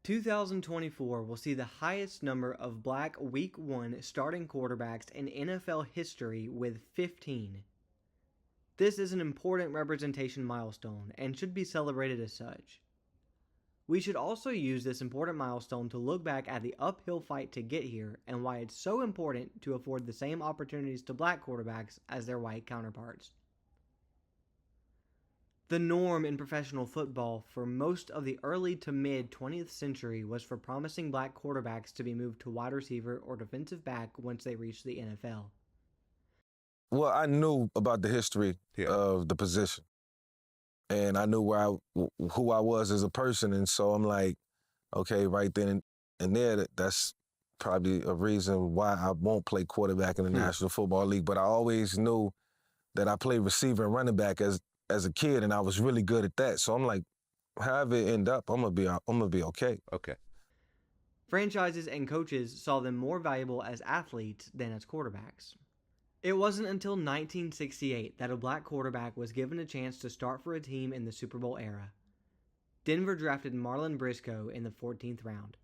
2024 will see the highest number of Black Week 1 starting quarterbacks in NFL history with 15. This is an important representation milestone and should be celebrated as such. We should also use this important milestone to look back at the uphill fight to get here and why it's so important to afford the same opportunities to Black quarterbacks as their white counterparts. The norm in professional football for most of the early to mid 20th century was for promising Black quarterbacks to be moved to wide receiver or defensive back once they reached the NFL. Well, I knew about the history of the position, and I knew who I was as a person, and so I'm like, okay, right then and there, that's probably a reason why I won't play quarterback in the National Football League, but I always knew that I played receiver and running back as a kid, and I was really good at that. So I'm like, however it end up, I'm gonna be okay. Okay. Franchises and coaches saw them more valuable as athletes than as quarterbacks. It wasn't until 1968 that a Black quarterback was given a chance to start for a team in the Super Bowl era. Denver drafted Marlon Briscoe in the 14th round.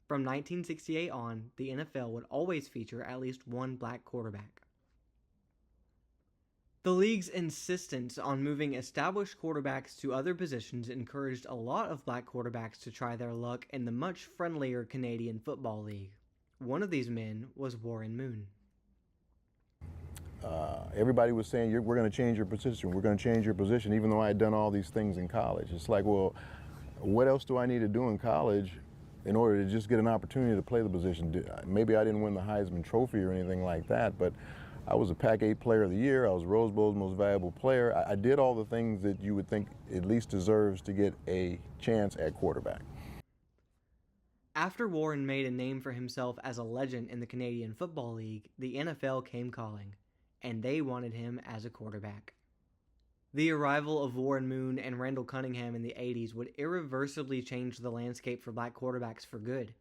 From 1968 on, the NFL would always feature at least one Black quarterback. The league's insistence on moving established quarterbacks to other positions encouraged a lot of Black quarterbacks to try their luck in the much friendlier Canadian Football League. One of these men was Warren Moon. Everybody was saying, we're going to change your position, we're going to change your position, even though I had done all these things in college. It's like, well, what else do I need to do in college in order to just get an opportunity to play the position? Maybe I didn't win the Heisman Trophy or anything like that, but I was a Pac-8 Player of the Year, I was Rose Bowl's most valuable player. I did all the things that you would think at least deserves to get a chance at quarterback. After Warren made a name for himself as a legend in the Canadian Football League, the NFL came calling, and they wanted him as a quarterback. The arrival of Warren Moon and Randall Cunningham in the 80s would irreversibly change the landscape for Black quarterbacks for good.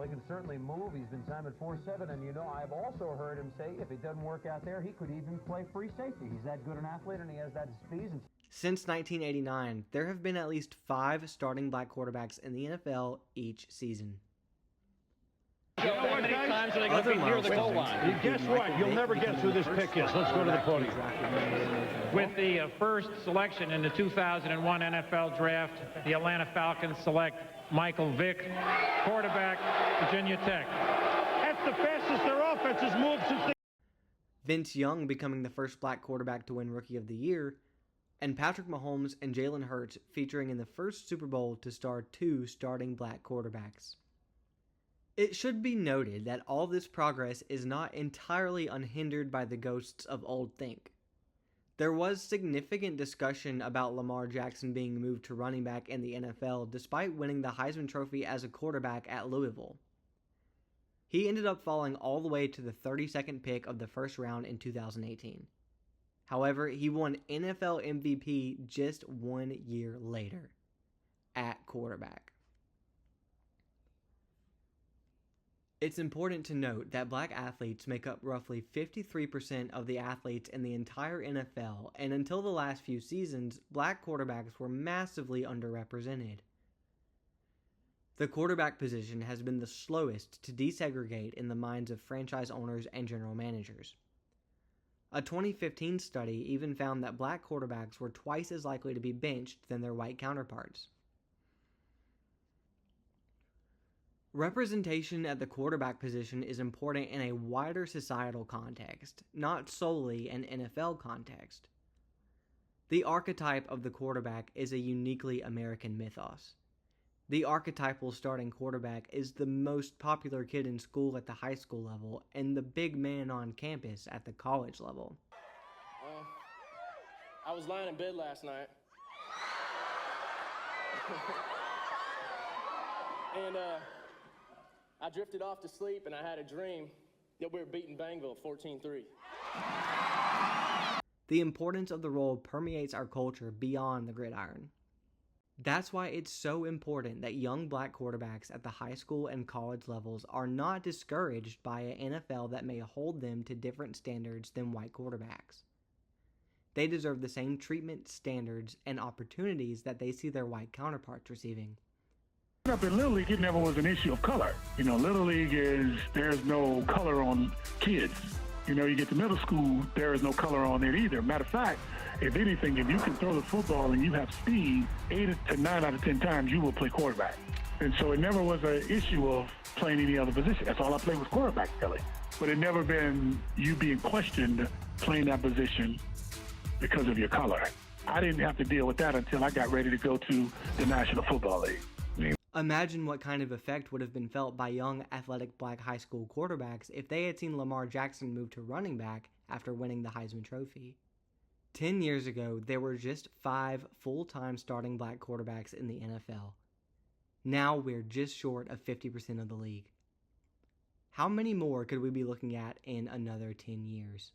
He can certainly move. He's been signed at 4'7", and I've also heard him say if it doesn't work out there, he could even play free safety. He's that good an athlete, and he has that speed. Since 1989, there have been at least 5 starting Black quarterbacks in the NFL each season. You know how many times are they going to be near the goal line? Guess what? You'll never guess who this pick is. Let's go to the podium. With the first selection in the 2001 NFL Draft, the Atlanta Falcons select Michael Vick, quarterback, Virginia Tech. That's the fastest their offense has moved since they... Vince Young becoming the first Black quarterback to win Rookie of the Year, and Patrick Mahomes and Jalen Hurts featuring in the first Super Bowl to star 2 starting Black quarterbacks. It should be noted that all this progress is not entirely unhindered by the ghosts of old think. There was significant discussion about Lamar Jackson being moved to running back in the NFL despite winning the Heisman Trophy as a quarterback at Louisville. He ended up falling all the way to the 32nd pick of the first round in 2018. However, he won NFL MVP just 1 year later, at quarterback. It's important to note that Black athletes make up roughly 53% of the athletes in the entire NFL, and until the last few seasons, Black quarterbacks were massively underrepresented. The quarterback position has been the slowest to desegregate in the minds of franchise owners and general managers. A 2015 study even found that Black quarterbacks were twice as likely to be benched than their white counterparts. Representation at the quarterback position is important in a wider societal context, not solely an NFL context. The archetype of the quarterback is a uniquely American mythos. The archetypal starting quarterback is the most popular kid in school at the high school level and the big man on campus at the college level. I was lying in bed last night. And I drifted off to sleep, and I had a dream that we were beating Bangville 14-3. The importance of the role permeates our culture beyond the gridiron. That's why it's so important that young Black quarterbacks at the high school and college levels are not discouraged by an NFL that may hold them to different standards than white quarterbacks. They deserve the same treatment, standards, and opportunities that they see their white counterparts receiving. Up in Little League, it never was an issue of color. You know, Little League is, there's no color on kids. You know, you get to middle school, there is no color on it either. Matter of fact, if anything, if you can throw the football and you have speed, 8 to 9 out of 10 times, you will play quarterback. And so it never was an issue of playing any other position. That's all I played was quarterback, really. But it never been you being questioned playing that position because of your color. I didn't have to deal with that until I got ready to go to the National Football League. Imagine what kind of effect would have been felt by young athletic black high school quarterbacks if they had seen Lamar Jackson move to running back after winning the Heisman Trophy. 10 years ago, there were just 5 full-time starting black quarterbacks in the NFL. Now we're just short of 50% of the league. How many more could we be looking at in another 10 years?